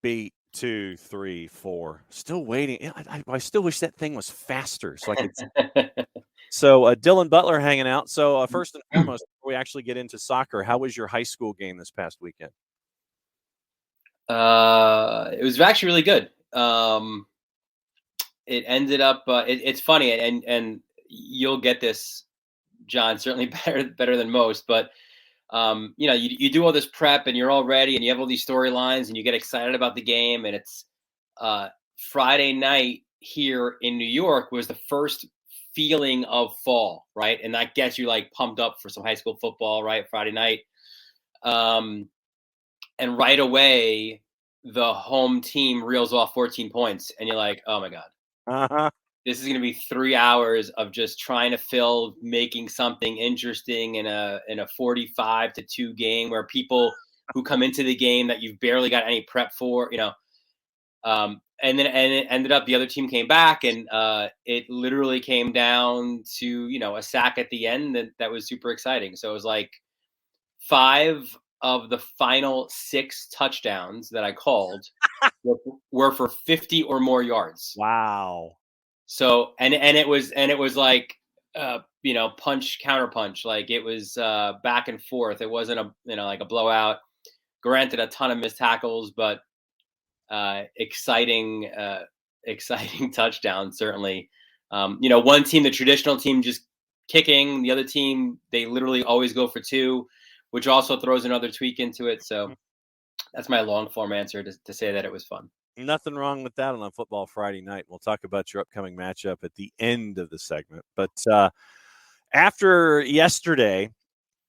beat 2, 3, 4. Still waiting. I still wish that thing was faster so I could. So Dylan Butler hanging out. So first and foremost, before we actually get into soccer, how was your high school game this past weekend? It was actually really good. It ended up. It's funny, and you'll get this, John, certainly better than most. But you do all this prep, and you're all ready, and you have all these storylines, and you get excited about the game. And it's Friday night here in New York was the first feeling of fall, right? And that gets you like pumped up for some high school football, right? Friday night. And right away, the home team reels off 14 points, and you're like, oh my God. Uh-huh. This is going to be 3 hours of just trying to fill, making something interesting in a 45-2 game where people who come into the game that you've barely got any prep for, and it ended up the other team came back, and it literally came down to a sack at the end that was super exciting. So it was like 5 of the final 6 touchdowns that I called were for 50 or more yards. Wow. So and it was like punch counter punch, like it was back and forth. It wasn't like a blowout. Granted, a ton of missed tackles, but exciting touchdown certainly. One team, the traditional team, just kicking. The other team, they literally always go for 2, which also throws another tweak into it. So that's my long form answer to say that it was fun. Nothing wrong with that on a football Friday night. We'll talk about your upcoming matchup at the end of the segment. But after yesterday,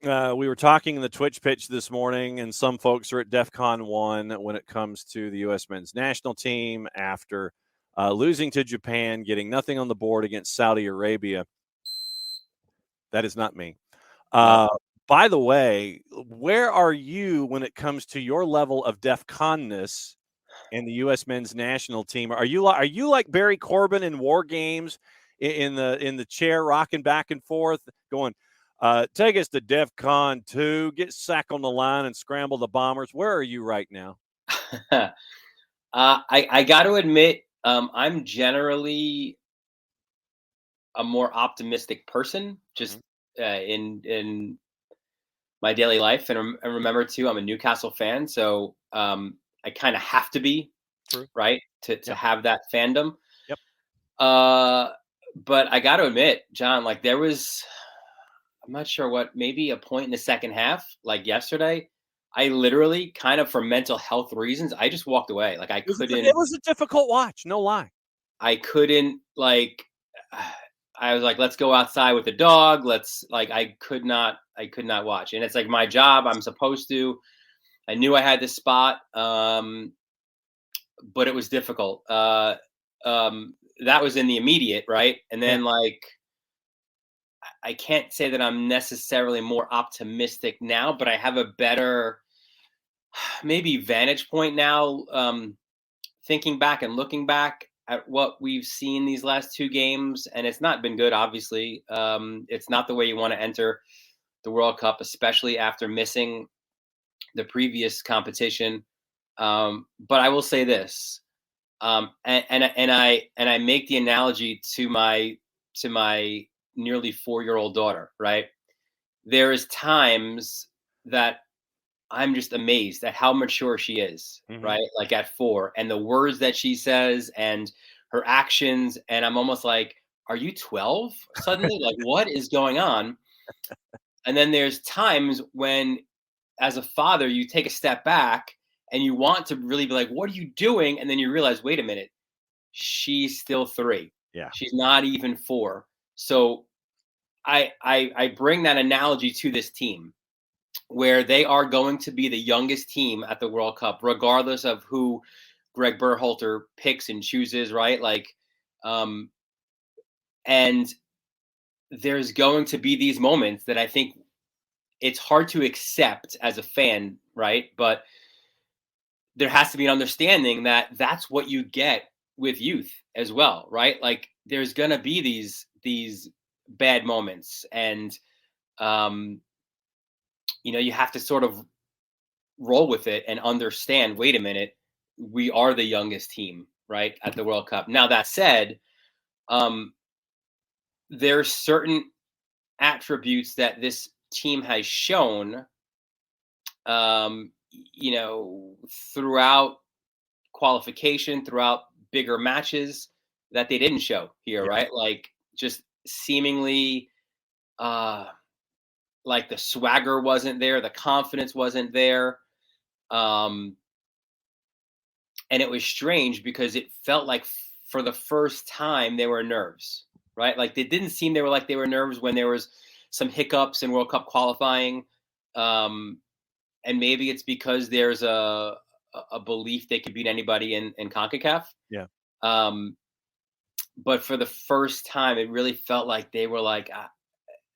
we were talking in the Twitch pitch this morning, and some folks are at DEFCON 1 when it comes to the U.S. men's national team after losing to Japan, getting nothing on the board against Saudi Arabia. That is not me. By the way, where are you when it comes to your level of DEFCON-ness and the U.S. men's national team? Are you like Barry Corbin in War Games in the chair, rocking back and forth, going, take us to DEFCON 2, get Sack on the line and scramble the bombers? Where are you right now? I got to admit, I'm generally a more optimistic person, just in my daily life, and remember too, I'm a Newcastle fan, so I kind of have to be. True. Right, to have that fandom. Yep. But I got to admit, John, like there was, I'm not sure what, maybe a point in the second half, like yesterday, I literally kind of for mental health reasons, I just walked away. Like I couldn't. It was a difficult watch, no lie. I couldn't I was like, let's go outside with the dog. I could not watch. And it's like my job. I'm supposed to. I knew I had this spot. But it was difficult. That was in the immediate, right? And then I can't say that I'm necessarily more optimistic now, but I have a better maybe vantage point now, thinking back and looking back at what we've seen these last 2 games, and it's not been good, obviously. It's not the way you want to enter the World Cup, especially after missing the previous competition. But I will say this, and I make the analogy to my nearly 4-year-old daughter, right? There is times that I'm just amazed at how mature she is, right? Like at 4, and the words that she says and her actions, and I'm almost like, are you 12 suddenly? Like, what is going on? And then there's times when, as a father, you take a step back and you want to really be like, what are you doing? And then you realize, wait a minute, she's still 3. Yeah. She's not even 4. So I bring that analogy to this team, where they are going to be the youngest team at the World Cup, regardless of who Greg Berhalter picks and chooses, right? And there's going to be these moments that I think it's hard to accept as a fan, right? But there has to be an understanding that that's what you get with youth as well, right? Like there's going to be these bad moments, and you have to sort of roll with it and understand, wait a minute, we are the youngest team, right, at the World Cup. Now, that said, there's certain attributes that this team has shown, throughout qualification, throughout bigger matches, that they didn't show here, Yeah. right? Like, just seemingly, like, the swagger wasn't there, the confidence wasn't there. And it was strange because it felt like for the first time they were nerves, right? Like, they didn't seem they were nerves when there was some hiccups in World Cup qualifying. And maybe it's because there's a belief they could beat anybody in CONCACAF. Yeah. But for the first time, it really felt like they were like,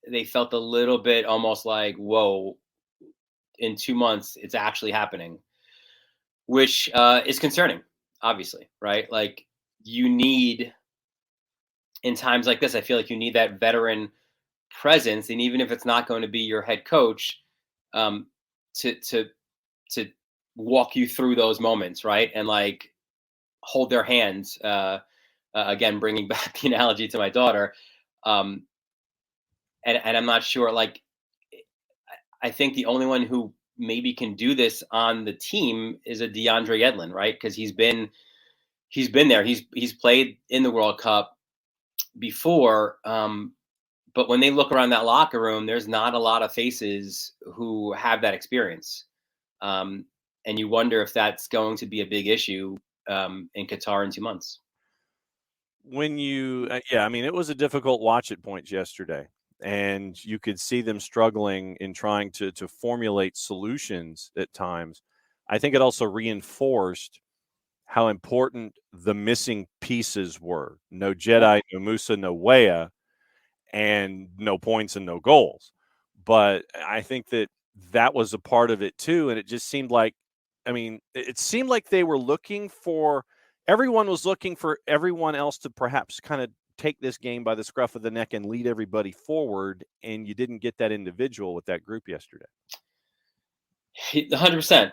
they felt a little bit almost like, whoa, in 2 months, it's actually happening, which is concerning, obviously, right? Like, you need, in times like this, I feel like you need that veteran presence. And even if it's not going to be your head coach, to walk you through those moments, right? And, like, hold their hands, again, bringing back the analogy to my daughter. And I'm not sure, like, I think the only one who maybe can do this on the team is a DeAndre Yedlin, right? Because he's been there. He's played in the World Cup before. But when they look around that locker room, there's not a lot of faces who have that experience. And you wonder if that's going to be a big issue in Qatar in 2 months. When you, it was a difficult watch at points yesterday, and you could see them struggling in trying to formulate solutions at times. I think it also reinforced how important the missing pieces were. No Jedi, no Musa, no Weah, and no points and no goals. But I think that was a part of it too. And it just seemed like, it seemed like they were everyone was looking for everyone else to perhaps kind of take this game by the scruff of the neck and lead everybody forward. And you didn't get that individual with that group yesterday. 100%.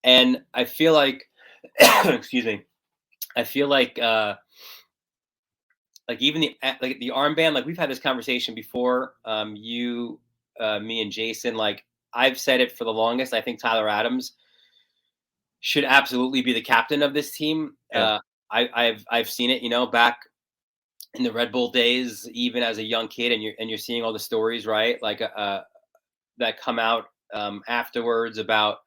And I feel like, excuse me, I feel like even the armband, like, we've had this conversation before, you, me and Jason, like, I've said it for the longest. I think Tyler Adams should absolutely be the captain of this team. Yeah. I've seen it, back in the Red Bull days, even as a young kid, and you're seeing all the stories, right? Like, that come out afterwards about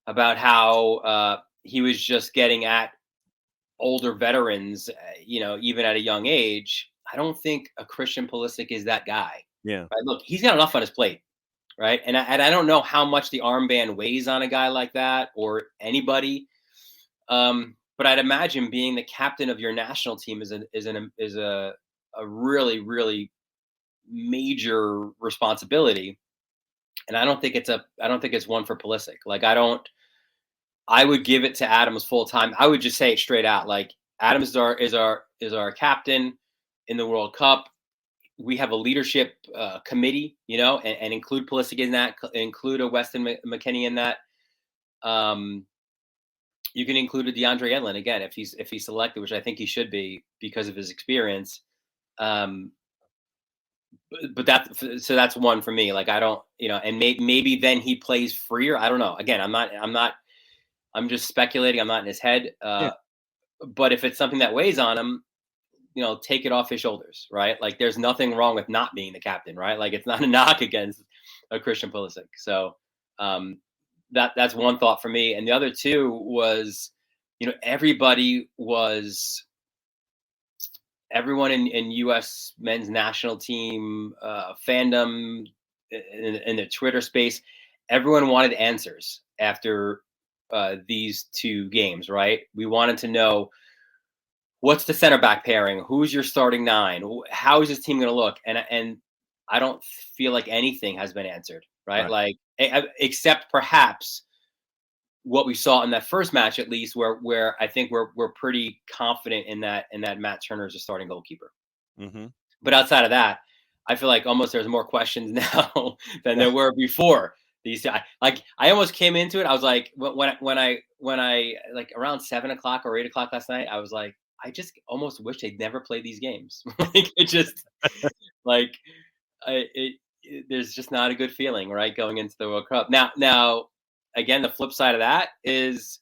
how he was just getting at older veterans, even at a young age. I don't think a Christian Pulisic is that guy. Yeah. Right? Look, he's got enough on his plate, right? And I don't know how much the armband weighs on a guy like that, or anybody. But I'd imagine being the captain of your national team is a really, really major responsibility. And I don't think it's one for Pulisic. Like, I would give it to Adams full time. I would just say it straight out. Like, Adams is our captain in the World Cup. We have a leadership committee, and include Pulisic in that, include a Weston McKennie in that. You can include a DeAndre Yedlin again if he's selected, which I think he should be because of his experience. But that's one for me. Like, I don't, and maybe then he plays freer. I don't know. Again, I'm just speculating. I'm not in his head. But if it's something that weighs on him, take it off his shoulders, right? Like, there's nothing wrong with not being the captain, right? Like, it's not a knock against a Christian Pulisic. So that's one thought for me. And the other two was, everyone in U.S. men's national team fandom, in the Twitter space, everyone wanted answers after these two games, right? We wanted to know, what's the center back pairing? Who's your starting nine? How is this team going to look? And I don't feel like anything has been answered, right? Like, except perhaps what we saw in that first match, at least, where I think we're pretty confident in that Matt Turner is a starting goalkeeper. Mm-hmm. But outside of that, I feel like almost there's more questions now than there were before. I almost came into it. I was like, when I like around 7:00 or 8:00 last night, I was like, I just almost wish they'd never played these games. Like it just like there's just not a good feeling, right, going into the World Cup. Now, again, the flip side of that is,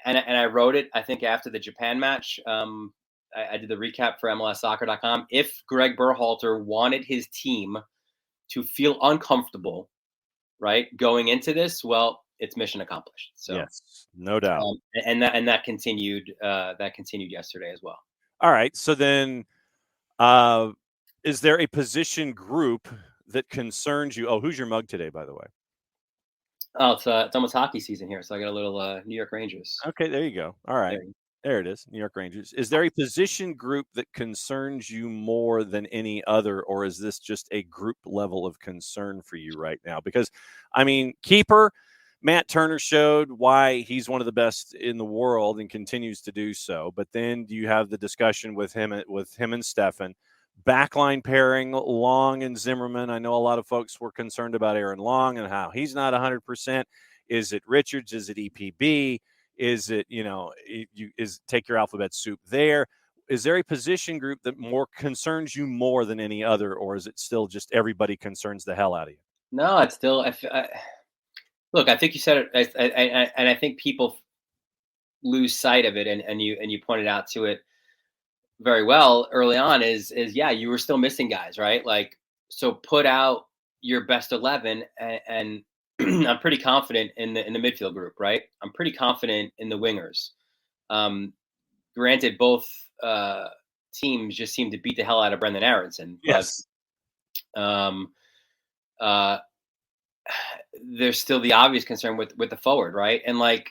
and I wrote it, I think, after the Japan match. I did the recap for MLSsoccer.com. If Greg Berhalter wanted his team to feel uncomfortable, right, going into this, well, it's mission accomplished. So yes, no doubt. That continued yesterday as well. All right, so then, is there a position group that concerns you? Oh, who's your mug today, by the way? Oh, it's almost hockey season here, so I got a little New York Rangers. Okay, there you go. All right. There it is, New York Rangers. Is there a position group that concerns you more than any other, or is this just a group level of concern for you right now? Because, I mean, keeper, Matt Turner showed why he's one of the best in the world and continues to do so. But then you have the discussion with him and Stefan. Backline pairing, Long and Zimmerman. I know a lot of folks were concerned about Aaron Long and how he's not 100%. Is it Richards? Is it EPB? Is it, take your alphabet soup there? Is there a position group that more concerns you more than any other, or is it still just everybody concerns the hell out of you? No, it's still. Look, I think you said it, and I think people lose sight of it, and you pointed out to it very well early on. Is yeah, you were still missing guys, right? Like, so put out your best 11, and I'm pretty confident in the midfield group, right? I'm pretty confident in the wingers. Granted, both teams just seem to beat the hell out of Brendan Aronson. Yes. But, there's still the obvious concern with the forward, right? And like,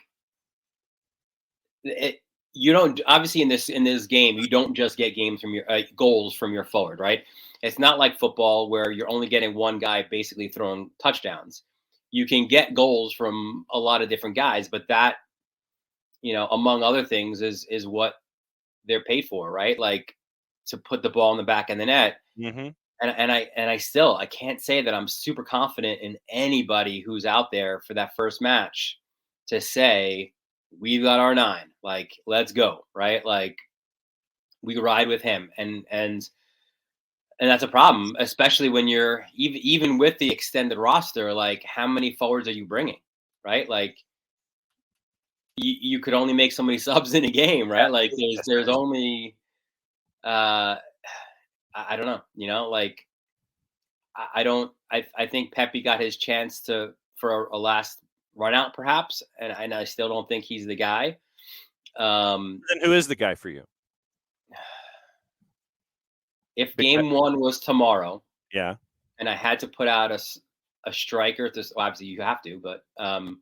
you don't, obviously in this game, you don't just get games from your goals from your forward, right? It's not like football where you're only getting one guy basically throwing touchdowns. You can get goals from a lot of different guys, but that, among other things, is what they're paid for, right? Like, to put the ball in the back of the net. Mm-hmm. And I can't say that I'm super confident in anybody who's out there for that first match to say, we've got our 9, like, let's go, right? Like, we ride with him. And that's a problem, especially when you're even with the extended roster. Like, how many forwards are you bringing, right? Like, you could only make so many subs in a game, right? Like, there's only I don't know, like, I think Pepe got his chance for a last run out, perhaps, and I still don't think he's the guy. Then who is the guy for you? If game 1 was tomorrow, yeah, and I had to put out a striker, obviously you have to, but I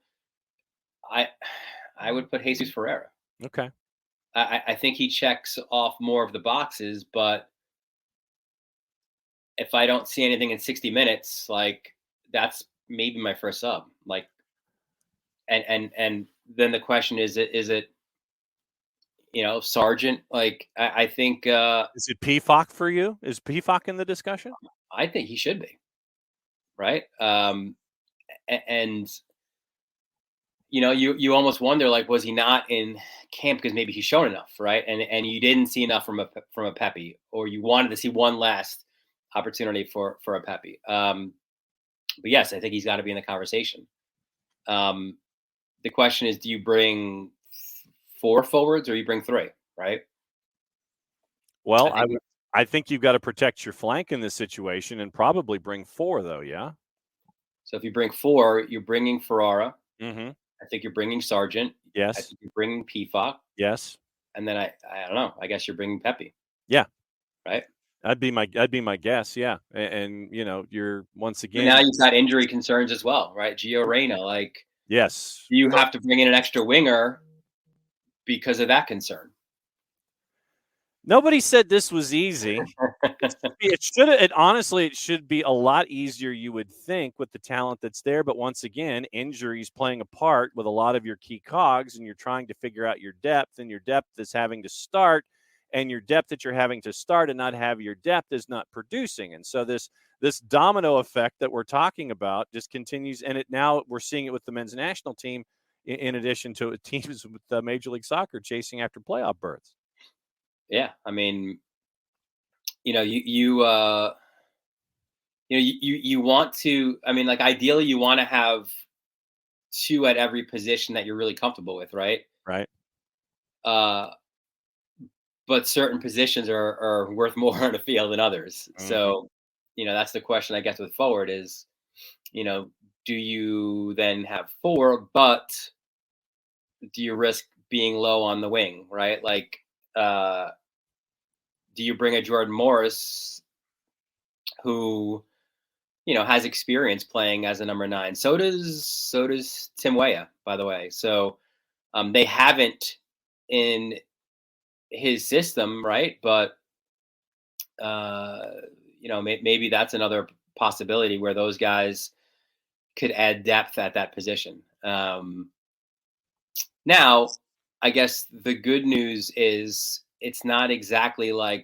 would put Jesus Ferreira. Okay. I think he checks off more of the boxes, but if I don't see anything in 60 minutes, like, that's maybe my first sub. Like, and then the question is it Sargent? Like, I think is it PFOC for you? Is PFOC in the discussion? I think he should be, right? And you almost wonder, like, was he not in camp because maybe he's shown enough, right? And you didn't see enough from a Pepe, or you wanted to see one last opportunity for a Pepe. But yes, I think he's got to be in the conversation. The question is, do you bring 4 forwards or you bring 3, right? Well, I think you've got to protect your flank in this situation and probably bring 4, though. Yeah. So if you bring 4, you're bringing Ferrara. Mm-hmm. I think you're bringing Sargent. Yes. I think you're bringing PFOC. Yes. And then I don't know. I guess you're bringing Pepe. Yeah. Right. That'd be my guess. Yeah. And you're once again. But now you've got injury concerns as well, right? Gio Reyna, like, yes. You have to bring in an extra winger because of that concern. Nobody said this was easy. It should be a lot easier, you would think, with the talent that's there. But once again, injuries playing a part with a lot of your key cogs, and you're trying to figure out your depth, and your depth is having to start, and your depth that you're having to start and not have your depth is not producing. And so this this domino effect that we're talking about just continues. And now we're seeing it with the men's national team, in addition to teams with Major League Soccer chasing after playoff berths. Yeah, I mean, you want to. I mean, like ideally, you want to have two at every position that you're really comfortable with, right? Right. But certain positions are worth more on the field than others. Mm-hmm. So, that's the question I guess with forward is, do you then have four, but do you risk being low on the wing, right? Like, do you bring a Jordan Morris who, has experience playing as a number 9? So does Tim Weah, by the way. So they haven't in his system, right? But maybe that's another possibility where those guys could add depth at that position. Now, I guess the good news is it's not exactly like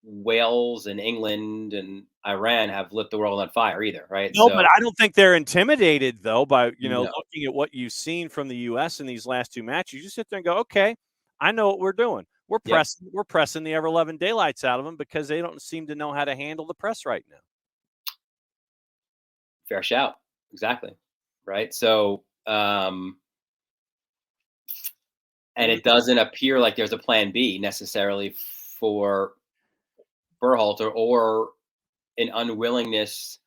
Wales and England and Iran have lit the world on fire either, right? No, but I don't think they're intimidated though by looking at what you've seen from the U.S. in these last two matches. You just sit there and go, okay, I know what we're doing. We're pressing. Yep. We're pressing the ever-loving daylights out of them because they don't seem to know how to handle the press right now. Fair shout, exactly, right? So, and it doesn't appear like there's a plan B necessarily for Berhalter, or an unwillingness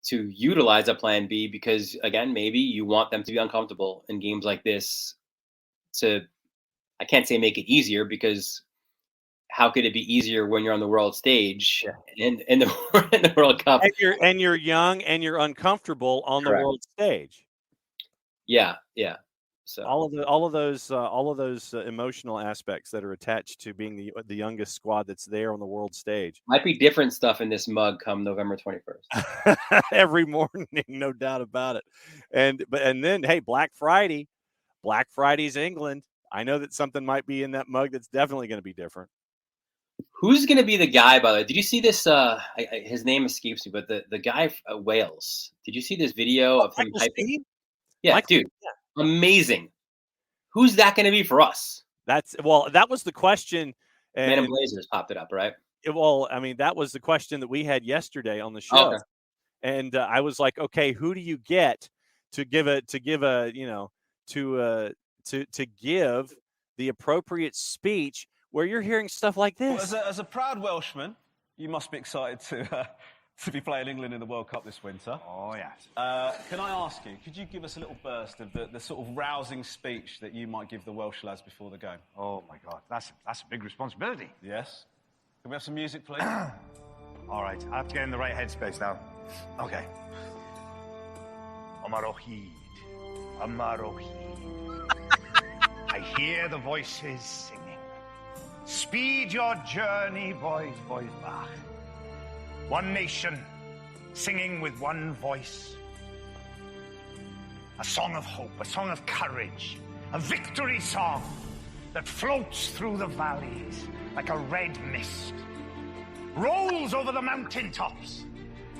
to utilize a plan B because, again, maybe you want them to be uncomfortable in games like this to, I can't say make it easier, because how could it be easier when you're on the world stage in the World Cup? And you're young and you're uncomfortable on Correct. The world stage. Yeah. So all of those emotional aspects that are attached to being the youngest squad that's there on the world stage. Might be different stuff in this mug come November 21st. Every morning, no doubt about it. And then, hey, Black Friday's England. I know that something might be in that mug that's definitely going to be different. Who's going to be the guy, by the way? Did you see this? His name escapes me, but the guy Wales. Did you see this video of him typing? Yeah, Michael, dude. Yeah. Amazing. Who's that going to be for us? That was the question. Man in Blazers popped it up, right? Well, I mean, that was the question that we had yesterday on the show. Okay. And I was like, okay, who do you get to give the appropriate speech where you're hearing stuff like this? Well, as a proud Welshman, you must be excited to be playing England in the World Cup this winter. Oh, yes. Can I ask you, could you give us a little burst of the sort of rousing speech that you might give the Welsh lads before the game? Oh, my God. That's a big responsibility. Yes. Can we have some music, please? All right. I have to get in the right headspace now. Okay. Amarohid. I hear the voices singing. Speed your journey, boys back. One nation, singing with one voice. A song of hope, a song of courage, a victory song that floats through the valleys like a red mist, rolls over the mountaintops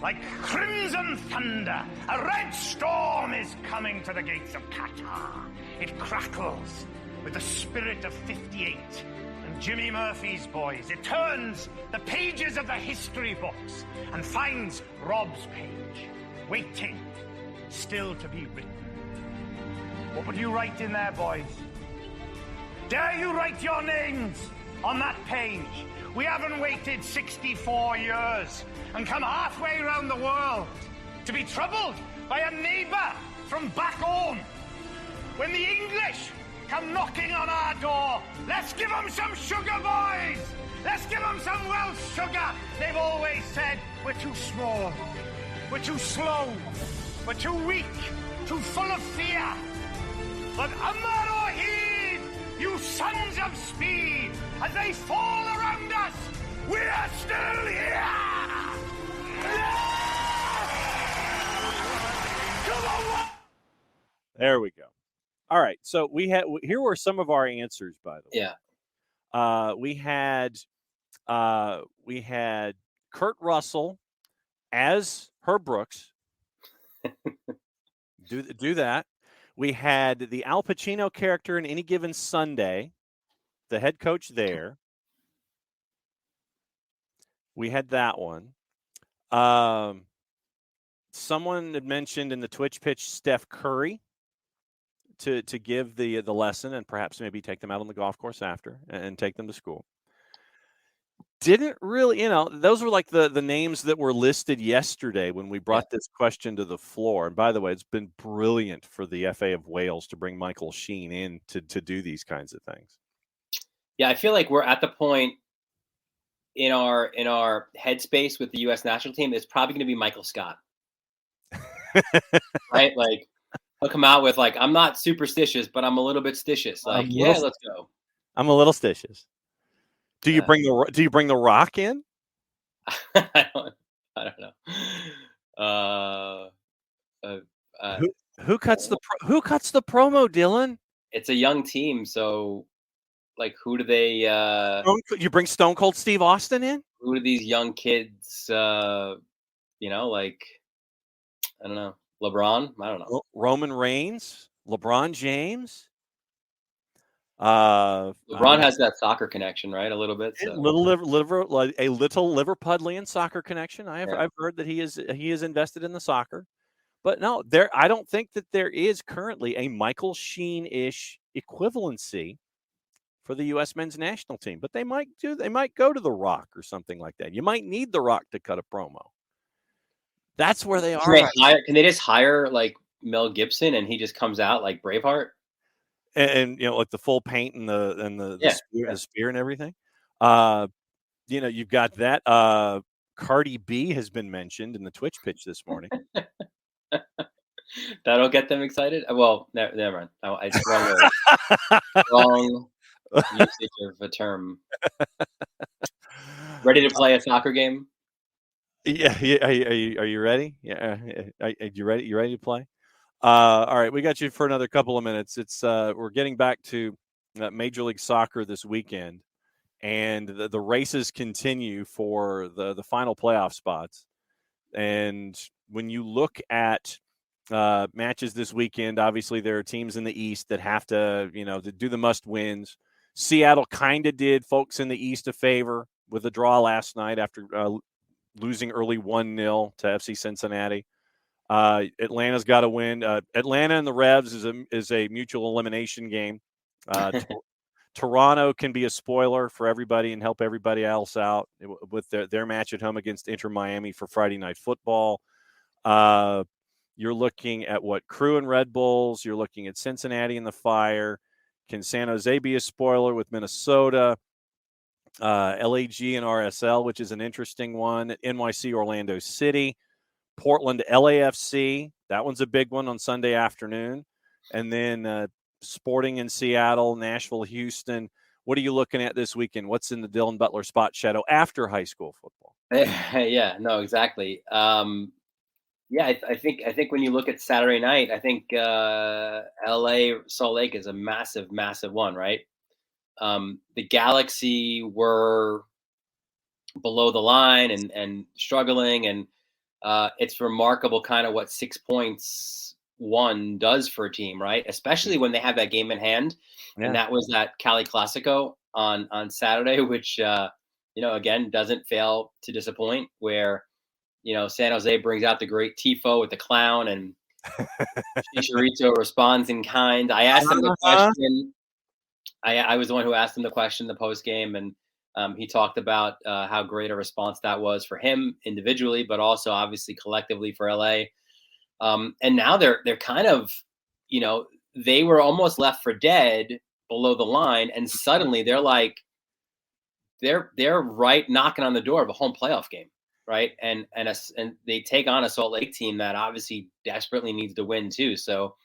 like crimson thunder. A red storm is coming to the gates of Qatar. It crackles with the spirit of 58. Jimmy Murphy's boys. It turns the pages of the history books and finds Rob's page, waiting, still to be written. What would you write in there, boys? Dare you write your names on that page? We haven't waited 64 years and come halfway around the world to be troubled by a neighbour from back home. When the English come knocking on our door, let's give them some sugar, boys! Let's give them some Welsh sugar! They've always said we're too small, we're too slow, we're too weak, too full of fear. But Amarohid, you sons of speed, as they fall around us, we are still here! Come on! There we go. All right, so here were some of our answers, by the way. Yeah. We had Kurt Russell as Herb Brooks. do that. We had the Al Pacino character in Any Given Sunday, the head coach there. We had that one. Someone had mentioned in the Twitch pitch Steph Curry to give the lesson and perhaps maybe take them out on the golf course after and take them to school. Didn't really, those were like the names that were listed yesterday when we brought this question to the floor. And by the way, it's been brilliant for the FA of Wales to bring Michael Sheen in to do these kinds of things. Yeah, I feel like we're at the point in our headspace with the U.S. national team. It's probably going to be Michael Scott, right? Like he'll come out with like, "I'm not superstitious, but I'm a little bit stitious." Like, let's go. I'm a little stitious. Do you bring the Rock in? I don't know. Who cuts the promo, Dylan? It's a young team, so like, who do they? You bring Stone Cold Steve Austin in? Who do these young kids? Like, I don't know. LeBron? I don't know. Roman Reigns, LeBron James. LeBron has that soccer connection, right? A little bit. So. A little Liverpudlian soccer connection. I've heard that he is invested in the soccer, but no, I don't think that there is currently a Michael Sheen-ish equivalency for the U.S. men's national team. But they might go to The Rock or something like that. You might need The Rock to cut a promo. That's where they are. Can they just hire like Mel Gibson and he just comes out like Braveheart? And like the full paint and the spear and everything. You've got that. Cardi B has been mentioned in the Twitch pitch this morning. That'll get them excited. Well, never mind. I wrong usage of a term. Ready to play a soccer game? Yeah. Are you ready? Yeah. Are you ready? You ready to play? All right, we got you for another couple of minutes. It's we're getting back to Major League Soccer this weekend, and the races continue for the final playoff spots. And when you look at matches this weekend, obviously there are teams in the East that have to do the must wins. Seattle kind of did folks in the East a favor with a draw last night after losing early 1-0 to FC Cincinnati. Atlanta's got to win. Atlanta and the Revs is a mutual elimination game. Toronto can be a spoiler for everybody and help everybody else out with their match at home against Inter Miami for Friday Night Football. You're looking at Crew and Red Bulls. You're looking at Cincinnati and the Fire. Can San Jose be a spoiler with Minnesota? LAG and RSL, which is an interesting one. NYC Orlando City. Portland LAFC, that one's a big one on Sunday afternoon. And then Sporting in Seattle, Nashville, Houston. What are you looking at this weekend? What's in the Dylan Butler spot shadow after high school football? Yeah, no, exactly. I think when you look at Saturday night, I think LA Salt Lake is a massive, massive one, right? The Galaxy were below the line and struggling, and it's remarkable kind of what 6 points one does for a team, right? Especially when they have that game in hand. Yeah. And that was that Cali Classico on Saturday, which, again, doesn't fail to disappoint, where, San Jose brings out the great Tifo with the clown, and Chicharito responds in kind. I asked him the question. I was the one who asked him the question in the post game, and he talked about how great a response that was for him individually, but also obviously collectively for LA. And now they're kind of, they were almost left for dead below the line, and suddenly they're right knocking on the door of a home playoff game, right? And they take on a Salt Lake team that obviously desperately needs to win too. So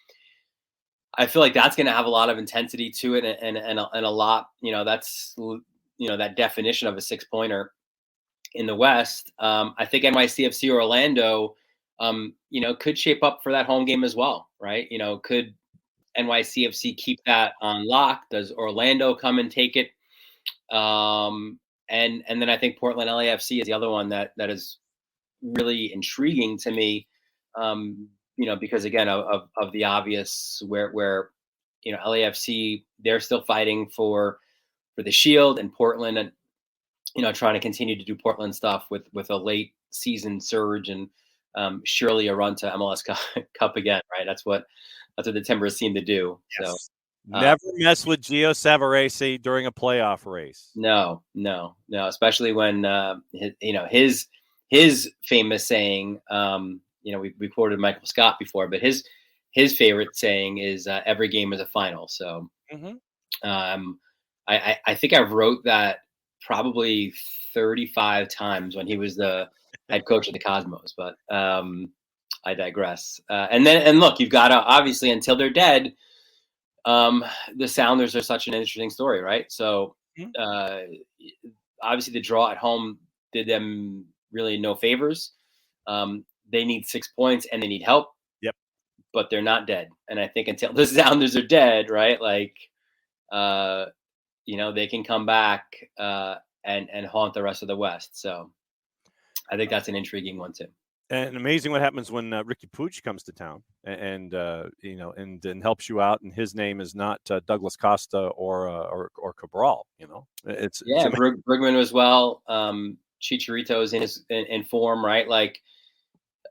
I feel like that's going to have a lot of intensity to it, and a lot, that's that definition of a 6-pointer in the West. I think NYCFC Orlando, could shape up for that home game as well, right? Could NYCFC keep that on lock? Does Orlando come and take it? And then I think Portland LAFC is the other one that is, really intriguing to me. Because again of the obvious where LAFC, they're still fighting for the Shield, and Portland, and trying to continue to do Portland stuff with a late season surge, and surely a run to MLS Cup again, right? That's what the Timbers seem to do. Yes. So never mess with Gio Savarese during a playoff race. No, especially when his famous saying. We quoted Michael Scott before, but his favorite saying is every game is a final. So I think I wrote that probably 35 times when he was the head coach of the Cosmos, but I digress. And look, you've got to, obviously, until they're dead, the Sounders are such an interesting story, right? So obviously the draw at home did them really no favors. They need 6 points and they need help. Yep. But they're not dead. And I think until the Sounders are dead, right? Like, they can come back and haunt the rest of the West. So I think that's an intriguing one too. And amazing what happens when Ricky Puig comes to town and helps you out. And his name is not Douglas Costa or Cabral. It's Brugman as well. Chicharito's in form, right? Like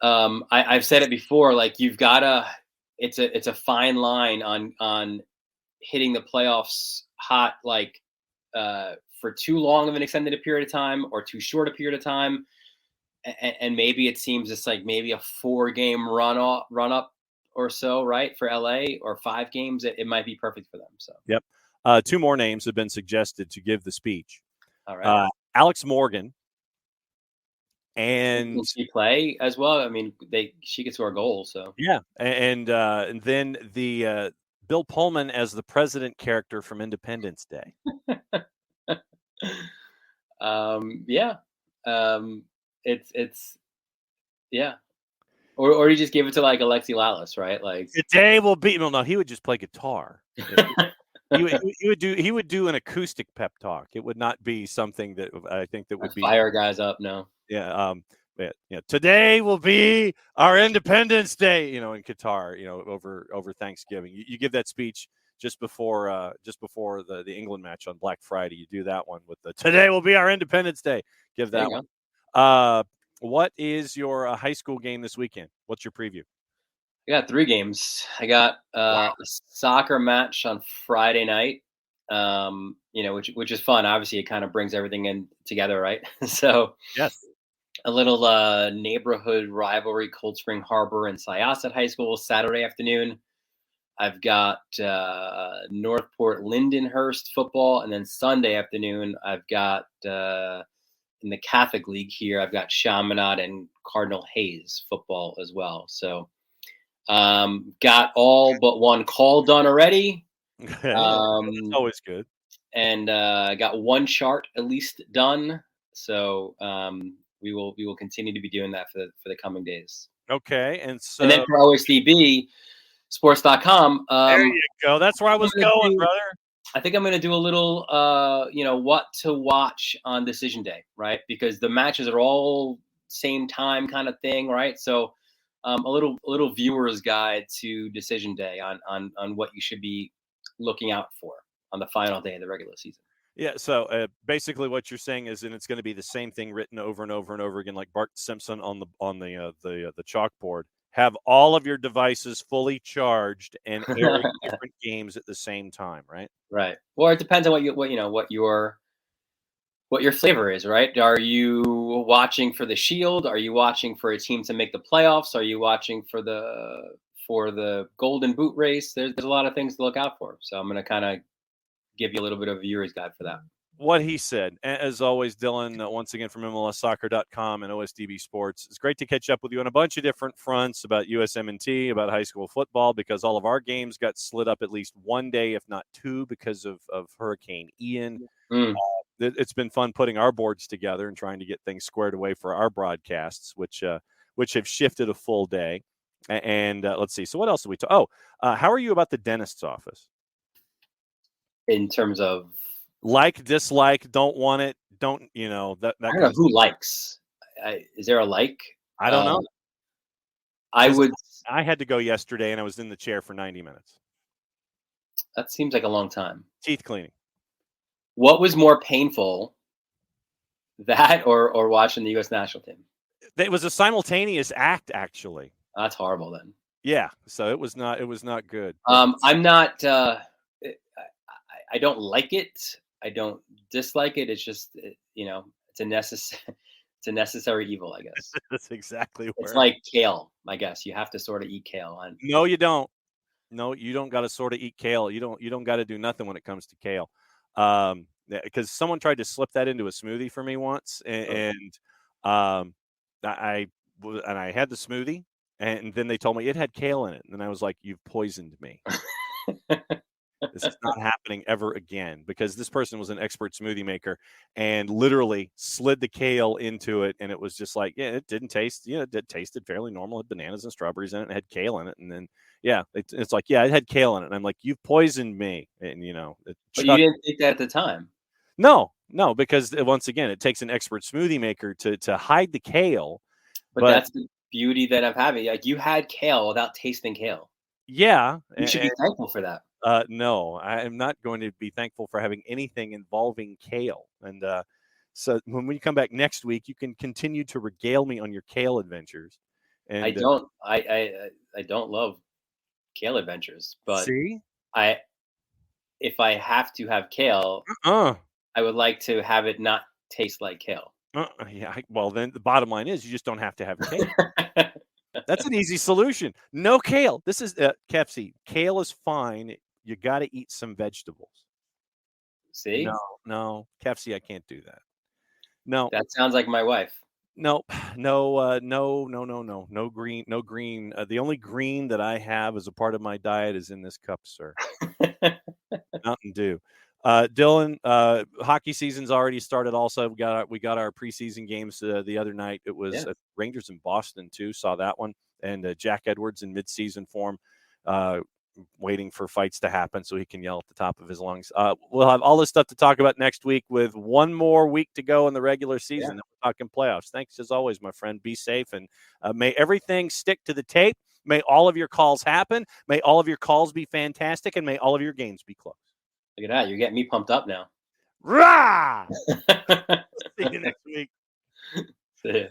I've said it before. Like you've gotta. It's a fine line on hitting the playoffs hot, like for too long of an extended period of time or too short a period of time. And maybe it seems it's like maybe a 4-game run up or so, right? For LA, or 5 games, it might be perfect for them. So yep. 2 more names have been suggested to give the speech. All right. Alex Morgan. And she play as well. I mean, she gets to our goal. So yeah. And then the Bill Pullman as the president character from Independence Day. Yeah. It's yeah, or you just give it to like Alexi Lalas, right? Like today will be no, he would just play guitar. he would do an acoustic pep talk. It would not be something that I think that would be fire guys up. No, today will be our Independence Day. In Qatar. Over Thanksgiving, you give that speech just before the England match on Black Friday. You do that one with the today will be our Independence Day. Give that one. What is your high school game this weekend? What's your preview? I got 3 games. I got a soccer match on Friday night, which is fun. Obviously, it kind of brings everything in together, right? So yes, a little neighborhood rivalry, Cold Spring Harbor and Syosset High School, Saturday afternoon. I've got Northport Lindenhurst football, and then Sunday afternoon I've got in the Catholic League here, I've got Chaminade and Cardinal Hayes football as well. So got all but one call done already. That's always good. And got one chart at least done. So we will continue to be doing that for the coming days. Okay, and then for OSDB Sports.com. There you go. That's where I was going, brother. I think I'm going to do a little, what to watch on decision day, right? Because the matches are all same time kind of thing, right? So a little viewer's guide to decision day on what you should be looking out for on the final day of the regular season. Yeah. So basically, what you're saying is, and it's going to be the same thing written over and over and over again, like Bart Simpson on the chalkboard. Have all of your devices fully charged and airing different games at the same time, right? Right. Well, it depends on what your flavor is, right? Are you watching for the Shield? Are you watching for a team to make the playoffs? Are you watching for the Golden Boot race? There's a lot of things to look out for. So I'm going to kind of give you a little bit of a viewer's guide for that. What he said. As always, Dylan, once again from MLSsoccer.com and OSDB Sports. It's great to catch up with you on a bunch of different fronts about USMNT, about high school football, because all of our games got slid up at least one day, if not 2, because of Hurricane Ian. It's been fun putting our boards together and trying to get things squared away for our broadcasts, which have shifted a full day. And let's see. So what else did we talk? How are you about the dentist's office? In terms of? Like, dislike, don't want it, don't, that I don't know who likes. Is there a like? I don't know. I had to go yesterday, and I was in the chair for 90 minutes. That seems like a long time. Teeth cleaning. What was more painful, that or watching the U.S. national team? It was a simultaneous act, actually. That's horrible then. Yeah, so it was not good. I'm not. I don't like it. I don't dislike it. It's just it's a necessary evil, I guess. That's exactly where. It's like kale, I guess. You have to sort of eat kale. No, you don't. No, you don't got to sort of eat kale. You don't got to do nothing when it comes to kale. Because someone tried to slip that into a smoothie for me once, and I had the smoothie, and then they told me it had kale in it, and I was like, "You've poisoned me." This is not happening ever again, because this person was an expert smoothie maker and literally slid the kale into it, and it was just like, it didn't taste, it tasted fairly normal. It had bananas and strawberries in it and had kale in it, and then it's like, it had kale in it, and I'm like, you've poisoned me, and but you didn't think that at the time. No, because once again, it takes an expert smoothie maker to hide the kale. But that's the beauty that I'm having. Like, you had kale without tasting kale. Yeah, you should be thankful for that. No, I am not going to be thankful for having anything involving kale. And so when we come back next week, you can continue to regale me on your kale adventures. And I don't love kale adventures, but see, if I have to have kale, I would like to have it not taste like kale. Yeah. Well, then the bottom line is you just don't have to have kale. That's an easy solution. No kale. This is Kefsey. Kale is fine. You got to eat some vegetables. See? No, Kefsey, I can't do that. No. That sounds like my wife. No green. The only green that I have as a part of my diet is in this cup, sir. Mountain Dew. Dylan, hockey season's already started. Also, we got our preseason games the other night. It was Rangers in Boston too. Saw that one, and Jack Edwards in midseason form, waiting for fights to happen so he can yell at the top of his lungs. We'll have all this stuff to talk about next week with one more week to go in the regular season. And we're talking playoffs. Thanks as always, my friend. Be safe, and may everything stick to the tape. May all of your calls happen. May all of your calls be fantastic, and may all of your games be close. Look at that. You're getting me pumped up now. Rah! See you next week. See ya.